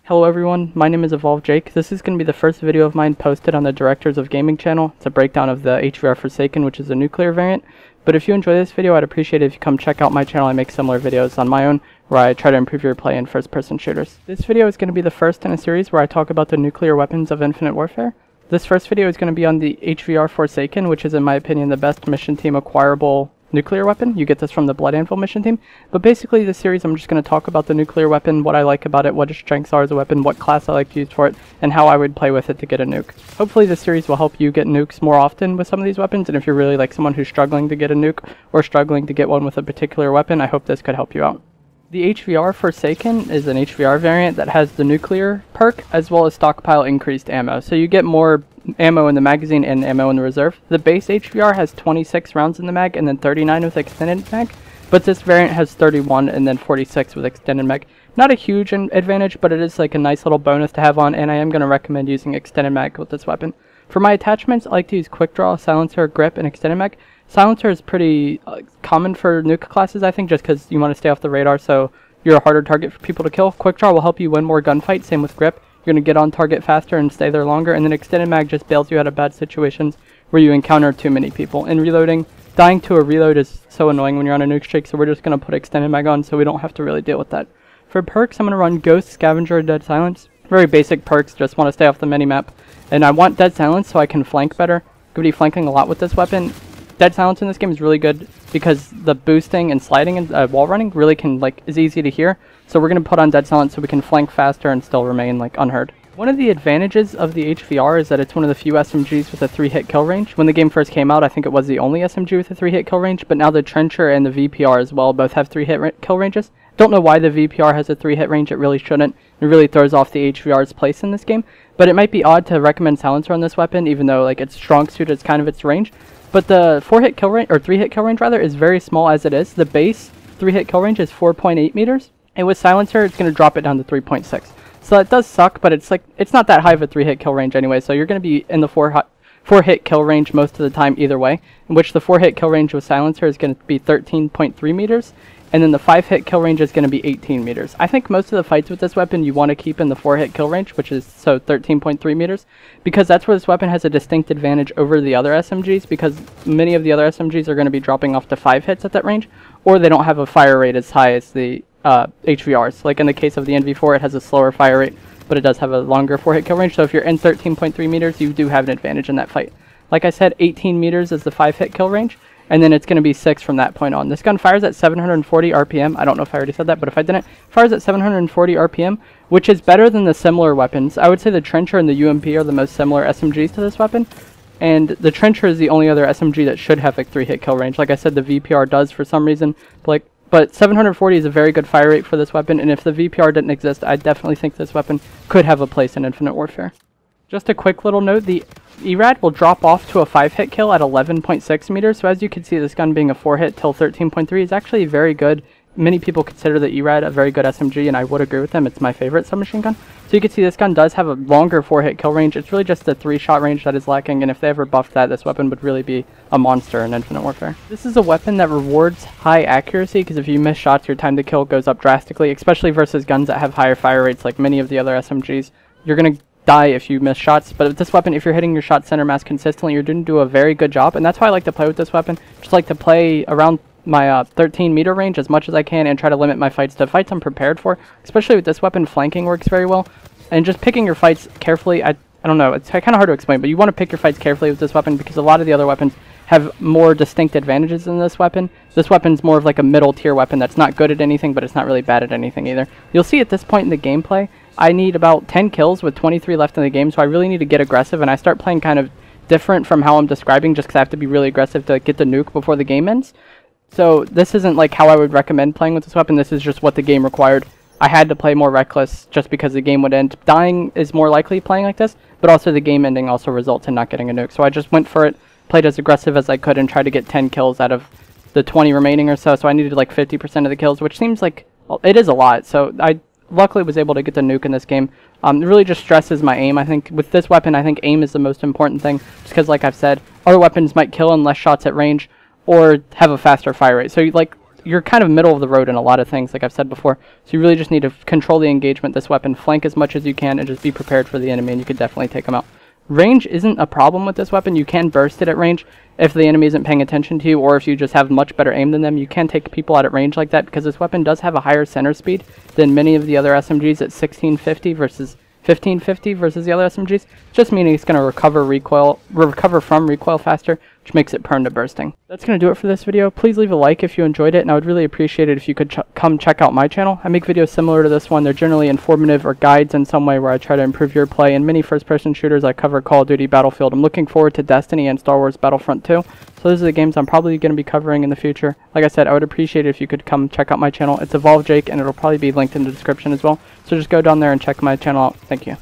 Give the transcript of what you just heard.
Hello everyone, my name is Evolve Jake. This is going to be the first video of mine posted on the Directors of Gaming channel. It's a breakdown of the HVR Forsaken, which is a nuclear variant. But if you enjoy this video, I'd appreciate it if you come check out my channel. I make similar videos on my own where I try to improve your play in first-person shooters. This video is going to be the first in a series where I talk about the nuclear weapons of Infinite Warfare. This first video is going to be on the HVR Forsaken, which is in my opinion the best mission team acquirable nuclear weapon. You get this from the Blood Anvil mission team. But basically this series I'm just going to talk about the nuclear weapon, what I like about it, what its strengths are as a weapon, what class I like to use for it, and how I would play with it to get a nuke. Hopefully this series will help you get nukes more often with some of these weapons, and if you're really like someone who's struggling to get a nuke or struggling to get one with a particular weapon, I hope this could help you out. The HVR Forsaken is an HVR variant that has the nuclear perk as well as stockpile increased ammo. So you get more ammo in the magazine and ammo in the reserve. The base HVR has 26 rounds in the mag and then 39 with extended mag, but this variant has 31 and then 46 with extended mag. Not a huge advantage, but it is like a nice little bonus to have on, and I am going to recommend using extended mag with this weapon. For my attachments, I like to use quick draw, silencer, grip, and extended mag. Silencer is pretty common for nuke classes, I think, just because you want to stay off the radar, so you're a harder target for people to kill. Quick draw will help you win more gunfights, same with grip. You're going to get on target faster and stay there longer, and then extended mag just bails you out of bad situations where you encounter too many people. In reloading, dying to a reload is so annoying when you're on a nuke streak, so we're just going to put extended mag on so we don't have to really deal with that. For perks, I'm going to run Ghost, Scavenger, and Dead Silence. Very basic perks, just want to stay off the minimap. And I want Dead Silence so I can flank better. I'm going to be flanking a lot with this weapon. Dead Silence in this game is really good because the boosting and sliding and wall running really is easy to hear. So we're going to put on Dead Silence so we can flank faster and still remain unheard. One of the advantages of the HVR is that it's one of the few SMGs with a 3-hit kill range. When the game first came out, I think it was the only SMG with a 3-hit kill range, but now the Trencher and the VPR as well both have 3-hit kill ranges. Don't know why the VPR has a 3-hit range, it really shouldn't. It really throws off the HVR's place in this game, but it might be odd to recommend Silencer on this weapon, even though its strong suit is kind of its range. But the 4-hit kill range, or 3-hit kill range rather, is very small as it is. The base 3-hit kill range is 4.8 meters, and with Silencer it's going to drop it down to 3.6. So that does suck, but it's not that high of a 3-hit kill range anyway, so you're going to be in the 4-hit kill range most of the time either way, in which the 4-hit kill range with Silencer is going to be 13.3 meters, and then the 5-hit kill range is going to be 18 meters. I think most of the fights with this weapon you want to keep in the 4-hit kill range, which is 13.3 meters, because that's where this weapon has a distinct advantage over the other SMGs, because many of the other SMGs are going to be dropping off to 5 hits at that range, or they don't have a fire rate as high as the HVRs. Like in the case of the NV4, it has a slower fire rate, but it does have a longer 4-hit kill range, so if you're in 13.3 meters, you do have an advantage in that fight. Like I said, 18 meters is the 5-hit kill range, and then it's going to be 6 from that point on. This gun fires at 740 RPM. I don't know if I already said that, but if I didn't, it fires at 740 RPM, which is better than the similar weapons. I would say the Trencher and the UMP are the most similar SMGs to this weapon, and the Trencher is the only other SMG that should have a 3-hit kill range. Like I said, the VPR does for some reason, but 740 is a very good fire rate for this weapon, and if the VPR didn't exist, I definitely think this weapon could have a place in Infinite Warfare. Just a quick little note, the ERAD will drop off to a 5-hit kill at 11.6 meters, so as you can see, this gun being a 4-hit till 13.3 is actually very good. Many people consider the ERAD a very good SMG, and I would agree with them. It's my favorite submachine gun. So you can see this gun does have a longer 4-hit kill range. It's really just the 3-shot range that is lacking, and if they ever buffed that, this weapon would really be a monster in Infinite Warfare. This is a weapon that rewards high accuracy, because if you miss shots, your time to kill goes up drastically, especially versus guns that have higher fire rates like many of the other SMGs. You're going to die if you miss shots, but with this weapon, if you're hitting your shot center mass consistently, you're going to do a very good job, and that's why I like to play with this weapon. Just like to play around my 13 meter range as much as I can and try to limit my fights to fights I'm prepared for. Especially with this weapon, flanking works very well, and just picking your fights carefully. I don't know, it's kind of hard to explain, but you want to pick your fights carefully with this weapon because a lot of the other weapons have more distinct advantages than this weapon. This weapon's more of like a middle tier weapon that's not good at anything, but it's not really bad at anything either. You'll see at this point in the gameplay, I need about 10 kills with 23 left in the game, so I really need to get aggressive, and I start playing kind of different from how I'm describing just because I have to be really aggressive to get the nuke before the game ends. So this isn't like how I would recommend playing with this weapon, this is just what the game required. I had to play more reckless just because the game would end. Dying is more likely playing like this, but also the game ending also results in not getting a nuke. So I just went for it, played as aggressive as I could, and tried to get 10 kills out of the 20 remaining or so. So I needed like 50% of the kills, which seems like, well, it is a lot. So I luckily was able to get the nuke in this game. It really just stresses my aim. I think with this weapon, I think aim is the most important thing, just because like I've said, other weapons might kill in less shots at range or have a faster fire rate. So you're kind of middle of the road in a lot of things, like I've said before. So you really just need to control the engagement, this weapon, flank as much as you can, and just be prepared for the enemy, and you could definitely take them out. Range isn't a problem with this weapon. You can burst it at range if the enemy isn't paying attention to you, or if you just have much better aim than them. You can take people out at range like that, because this weapon does have a higher center speed than many of the other SMGs at 1650 versus 1550 versus the other SMGs, just meaning it's going to recover from recoil faster, which makes it prone to bursting. That's going to do it for this video. Please leave a like if you enjoyed it, and I would really appreciate it if you could come check out my channel. I make videos similar to this one. They're generally informative or guides in some way where I try to improve your play. In many first-person shooters, I cover Call of Duty, Battlefield. I'm looking forward to Destiny and Star Wars Battlefront 2. So those are the games I'm probably going to be covering in the future. Like I said, I would appreciate it if you could come check out my channel. It's Evolve Jake, and it'll probably be linked in the description as well. So just go down there and check my channel out. Thank you.